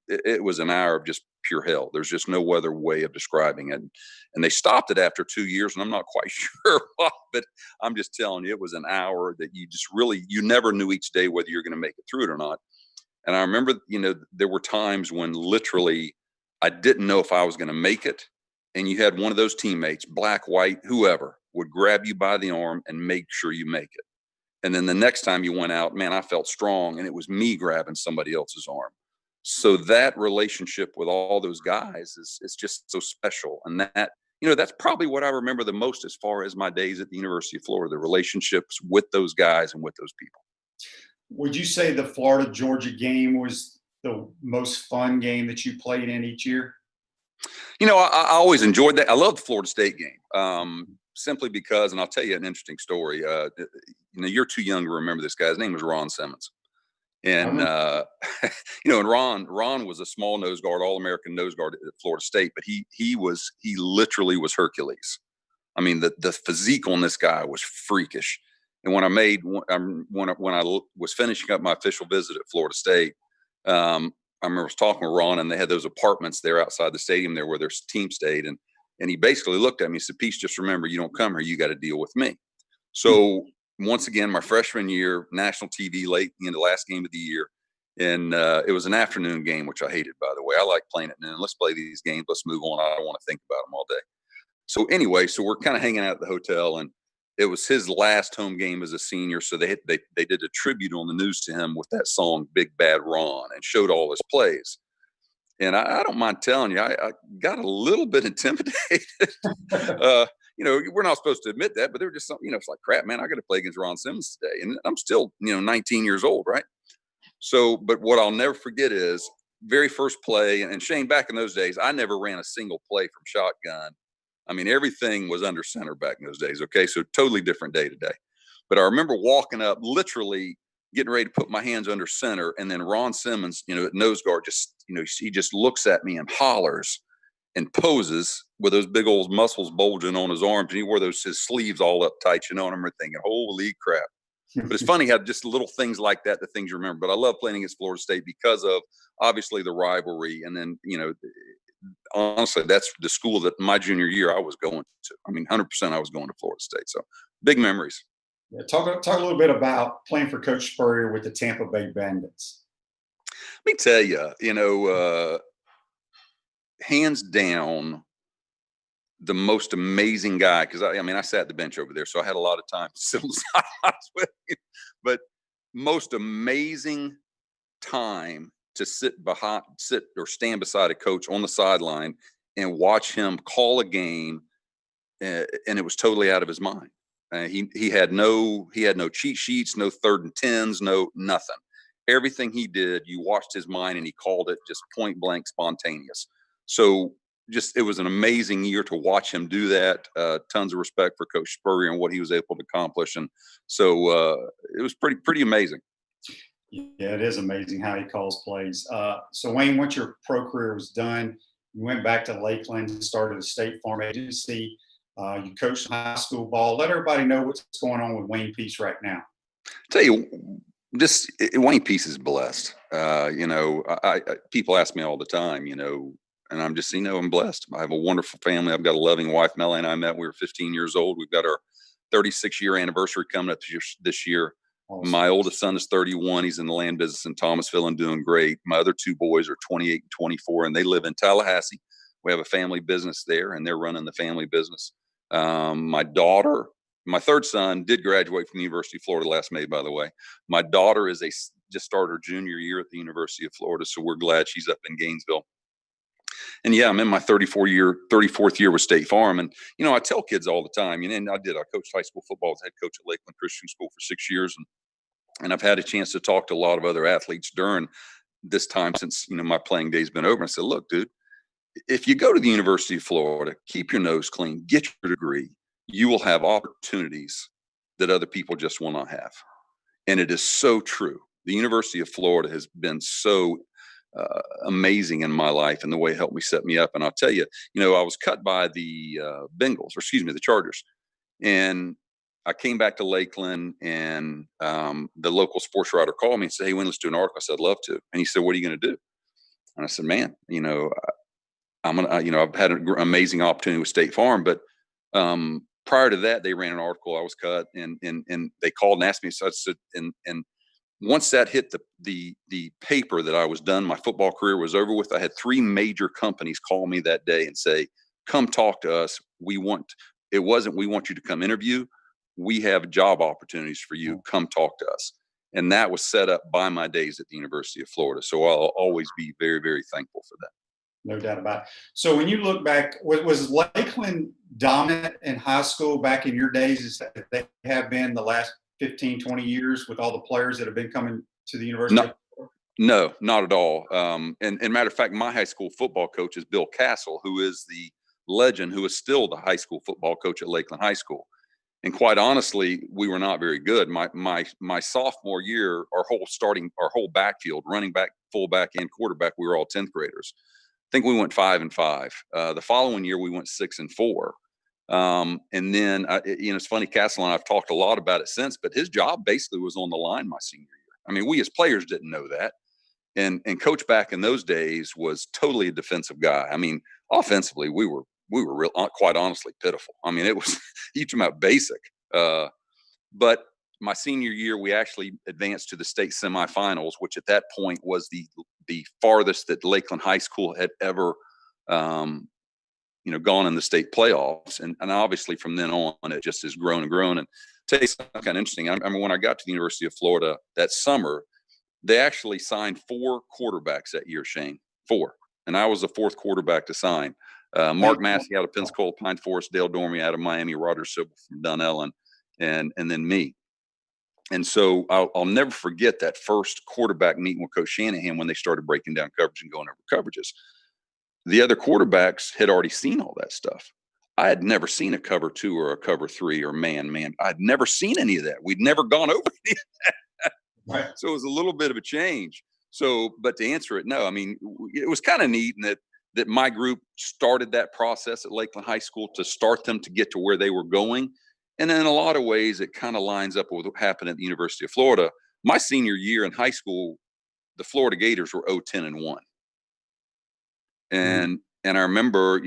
it was an hour of just pure hell. There's just no other way of describing it. And they stopped it after 2 years, and I'm not quite sure why, but I'm just telling you, it was an hour that you never knew each day whether you're going to make it through it or not. And I remember, there were times when literally I didn't know if I was going to make it. And you had one of those teammates, black, white, whoever, would grab you by the arm and make sure you make it. And then the next time you went out, man, I felt strong, and it was me grabbing somebody else's arm. So that relationship with all those guys is just so special. And that's probably what I remember the most as far as my days at the University of Florida, the relationships with those guys and with those people. Would you say the Florida-Georgia game was the most fun game that you played in each year? I always enjoyed that. I love the Florida State game, simply because, and I'll tell you an interesting story. You're too young to remember this guy. His name was Ron Simmons. And, and Ron was a small nose guard, all-American nose guard at Florida State, but he literally was Hercules. I mean, the physique on this guy was freakish. And when I was finishing up my official visit at Florida State, I remember I was talking with Ron, and they had those apartments there outside the stadium there where their team stayed. And he basically looked at me and said, "Peace, just remember, you don't come here, you got to deal with me." So once again, my freshman year, national TV late in the last game of the year. And it was an afternoon game, which I hated, by the way. I like playing at noon. Let's play these games. Let's move on. I don't want to think about them all day. So anyway, we're kind of hanging out at the hotel, and it was his last home game as a senior. So they did a tribute on the news to him with that song, Big Bad Ron, and showed all his plays. And I don't mind telling you, I got a little bit intimidated. We're not supposed to admit that, but they were just something, it's like, crap, man, I got to play against Ron Simmons today. And I'm still, 19 years old, right? So, but what I'll never forget is very first play. And Shane, back in those days, I never ran a single play from shotgun. I mean, everything was under center back in those days. Okay. So totally different day to day. But I remember walking up, literally getting ready to put my hands under center. And then Ron Simmons, at nose guard, just, he just looks at me and hollers. and poses with those big old muscles bulging on his arms, and he wore his sleeves all up tight, and I'm thinking, holy crap. But it's funny how just little things like that, the things you remember. But I love playing against Florida State because of obviously the rivalry. And then, honestly, that's the school that my junior year I was going to. 100% I was going to Florida State. So big memories. Yeah, talk a little bit about playing for Coach Spurrier with the Tampa Bay Bandits. Let me tell you, hands down, the most amazing guy, because I sat at the bench over there, so I had a lot of time to sit on the sidelines with him. But most amazing time to sit or stand beside a coach on the sideline and watch him call a game, and it was totally out of his mind. He had no cheat sheets, no 3rd and 10s, no nothing. Everything he did, you watched his mind, and he called it just point blank spontaneous. So it was an amazing year to watch him do that. Tons of respect for Coach Spurrier and what he was able to accomplish. And so it was pretty amazing. Yeah, it is amazing how he calls plays. So Wayne, once your pro career was done, you went back to Lakeland, started a State Farm agency. You coached high school ball. Let everybody know what's going on with Wayne Peace right now. Tell you, Wayne Peace is blessed. People ask me all the time, and I'm just, I'm blessed. I have a wonderful family. I've got a loving wife, Melanie, and I met. We were 15 years old. We've got our 36-year anniversary coming up this year. Awesome. My oldest son is 31. He's in the land business in Thomasville and doing great. My other 2 boys are 28 and 24, and they live in Tallahassee. We have a family business there, and they're running the family business. My daughter, my 3rd son, did graduate from the University of Florida last May, by the way. My daughter just started her junior year at the University of Florida, so we're glad she's up in Gainesville. And yeah, I'm in my 34th year with State Farm. And, I tell kids all the time, and I coached high school football as head coach at Lakeland Christian School for 6 years. And I've had a chance to talk to a lot of other athletes during this time since, my playing day's been over. And I said, look, dude, if you go to the University of Florida, keep your nose clean, get your degree, you will have opportunities that other people just will not have. And it is so true. The University of Florida has been so amazing in my life, and the way it helped me set me up. And I'll tell you, I was cut by the the Chargers. And I came back to Lakeland, and the local sports writer called me and said, hey, Wayne, let's do an article. I said, I'd love to. And he said, what are you going to do? And I said, man, I've had an amazing opportunity with State Farm, but prior to that, they ran an article. I was cut, and they called and asked me. So I said, and once that hit the paper that I was done, my football career was over with. I had 3 major companies call me that day and say, come talk to us. We want you to come interview. We have job opportunities for you. Come talk to us. And that was set up by my days at the University of Florida. So I'll always be very, very thankful for that. No doubt about it. So when you look back, was Lakeland dominant in high school back in your days as they have been the last 15, 20 years with all the players that have been coming to the University? No, not at all. And matter of fact, my high school football coach is Bill Castle, who is the legend, who is still the high school football coach at Lakeland High School. And quite honestly, we were not very good. My sophomore year, our whole backfield, running back, fullback, and quarterback, we were all 10th graders. I think we went 5-5. The following year, we went 6-4. And then, it's funny, Castle and I've talked a lot about it since, but his job basically was on the line my senior year. We as players didn't know that. And coach back in those days was totally a defensive guy. Offensively, we were real, quite honestly, pitiful. It was, you talking about basic. But my senior year, we actually advanced to the state semifinals, which at that point was the farthest that Lakeland High School had ever, gone in the state playoffs. And obviously from then on, it just has grown and grown. And tell you something kind of interesting. I remember when I got to the University of Florida that summer, they actually signed 4 quarterbacks that year, Shane, 4. And I was the 4th quarterback to sign. Mark Massey out of Pensacola, Pine Forest, Dale Dormy out of Miami, Roger Sybil from Dunellen, and then me. And so I'll never forget that first quarterback meeting with Coach Shanahan when they started breaking down coverage and going over coverages. The other quarterbacks had already seen all that stuff. I had never seen a cover 2 or a cover 3 or man. I'd never seen any of that. We'd never gone over any of that. Right. So it was a little bit of a change. So, but to answer it, no, it was kind of neat in that, that my group started that process at Lakeland High School to start them to get to where they were going. And then in a lot of ways, it kind of lines up with what happened at the University of Florida. My senior year in high school, the Florida Gators were 0-10-1. And I remember,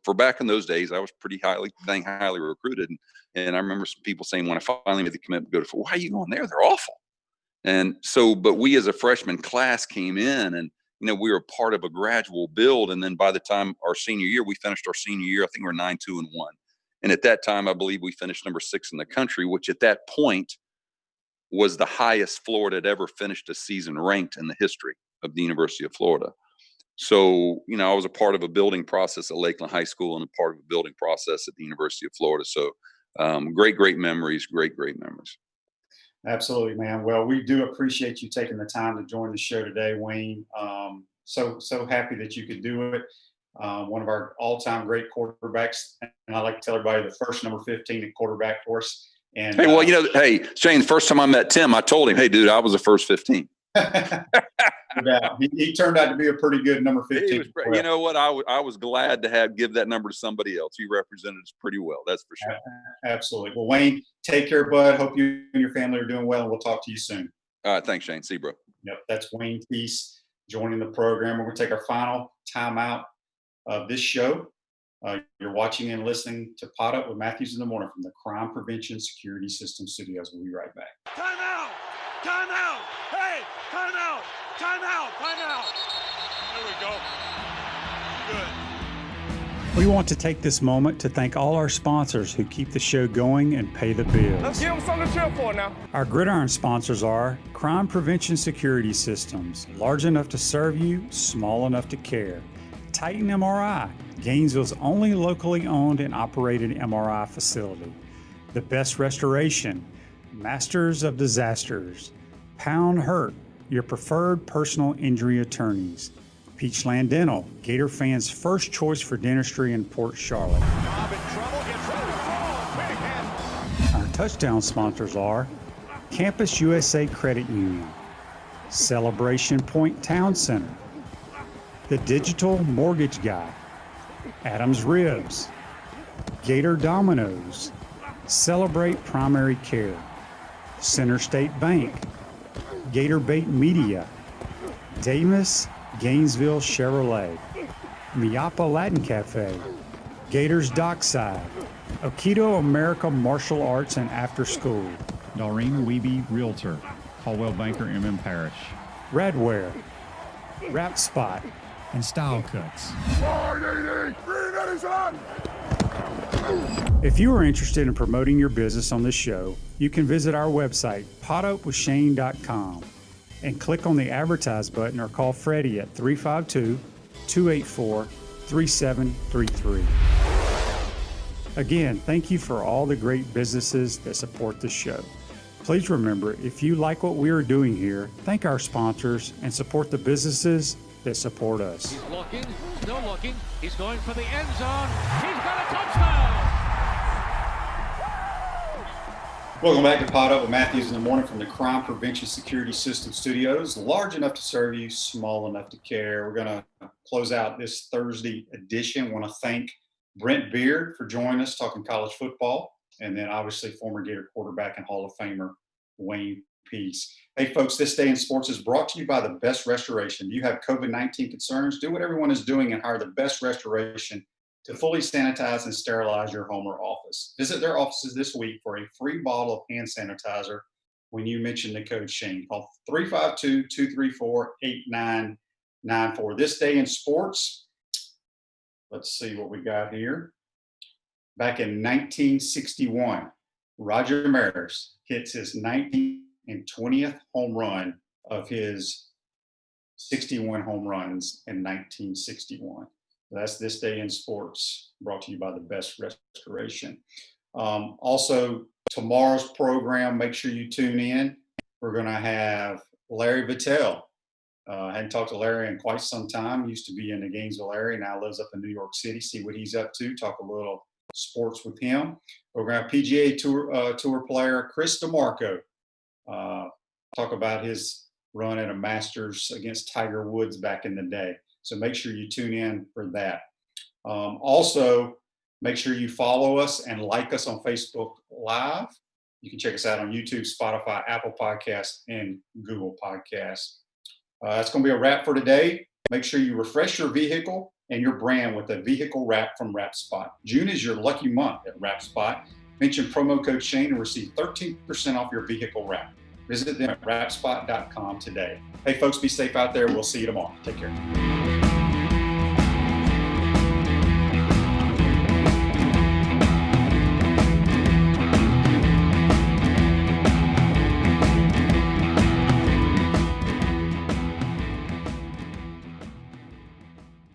for back in those days, I was pretty highly recruited. And I remember some people saying when I finally made the commitment to go to Florida, why are you going there? They're awful. And so, but we as a freshman class came in and, we were part of a gradual build. And then by the time our senior year, we finished our senior year, I think we were 9-2-1. And at that time, I believe we finished number 6 in the country, which at that point was the highest Florida had ever finished a season ranked in the history of the University of Florida. So, I was a part of a building process at Lakeland High School and a part of a building process at the University of Florida. So great memories, great memories. Absolutely, man. Well, we do appreciate you taking the time to join the show today, Wayne. So happy that you could do it. One of our all-time great quarterbacks, and I like to tell everybody the first number 15 at quarterback for us. And hey, well, Shane, the first time I met Tim, I told him, hey, dude, I was the first 15. He turned out to be a pretty good number 15. You know what? I was glad to give that number to somebody else. He represented us pretty well. That's for sure. Absolutely. Well, Wayne, take care, bud. Hope you and your family are doing well, and we'll talk to you soon. All right. Thanks, Shane. See you, bro. Yep. That's Wayne Peace joining the program. We're going to take our final timeout of this show. You're watching and listening to Pot Up with Matthews in the Morning from the Crime Prevention Security System Studios. We'll be right back. Time out! Time out! Hey! Time out! Time out! Time out! There we go. Good. We want to take this moment to thank all our sponsors who keep the show going and pay the bills. Let's give them something to cheer for now. Our Gridiron sponsors are Crime Prevention Security Systems, large enough to serve you, small enough to care. Titan MRI, Gainesville's only locally owned and operated MRI facility. The Best Restoration, Masters of Disasters. Pound Hurt, your preferred personal injury attorneys. Peachland Dental, Gator fans' first choice for dentistry in Port Charlotte. Our touchdown sponsors are Campus USA Credit Union, Celebration Point Town Center, The Digital Mortgage Guy, Adams Ribs, Gator Dominoes, Celebrate Primary Care, Center State Bank, Gator Bait Media, Davis Gainesville Chevrolet, Miapa Latin Cafe, Gators Dockside, Aikido America Martial Arts and After School, Doreen Wiebe Realtor, Caldwell Banker MM Parish, Radware, Wrap Spot, and Style Cuts. If you are interested in promoting your business on this show, you can visit our website, potupwithshane.com, and click on the Advertise button or call Freddie at 352-284-3733. Again, thank you for all the great businesses that support the show. Please remember, if you like what we are doing here, thank our sponsors and support the businesses that support us. He's looking, still looking. He's going for the end zone. He's got a touchdown. Welcome back to Pot Up with Matthews in the Morning from the Crime Prevention Security System Studios. Large enough to serve you, small enough to care. We're going to close out this Thursday edition. I want to thank Brent Beaird for joining us talking college football, and then obviously former Gator quarterback and Hall of Famer Wayne Peace. Hey, folks, this day in sports is brought to you by the Best Restoration. Do you have COVID-19 concerns? Do what everyone is doing and hire the Best Restoration to fully sanitize and sterilize your home or office. Visit their offices this week for a free bottle of hand sanitizer when you mention the code Shane. Call 352-234-8994. This day in sports, let's see what we got here. Back in 1961, Roger Maris hits his 19th and 20th home run of his 61 home runs in 1961. That's this day in sports, brought to you by the Best Restoration. Also, tomorrow's program, make sure you tune in. We're going to have Larry Vitale. I hadn't talked to Larry in quite some time. Used to be in the Gainesville area, now lives up in New York City. See what he's up to, talk a little sports with him. We're going to have PGA Tour player Chris DeMarco. Talk about his run at a Masters against Tiger Woods back in the day. So make sure you tune in for that. Also, make sure you follow us and like us on Facebook Live. You can check us out on YouTube, Spotify, Apple Podcasts, and Google Podcasts. That's going to be a wrap for today. Make sure you refresh your vehicle and your brand with a vehicle wrap from WrapSpot. June is your lucky month at WrapSpot. Mention promo code Shane and receive 13% off your vehicle wrap. Visit them at wrapspot.com today. Hey, folks, be safe out there. We'll see you tomorrow. Take care.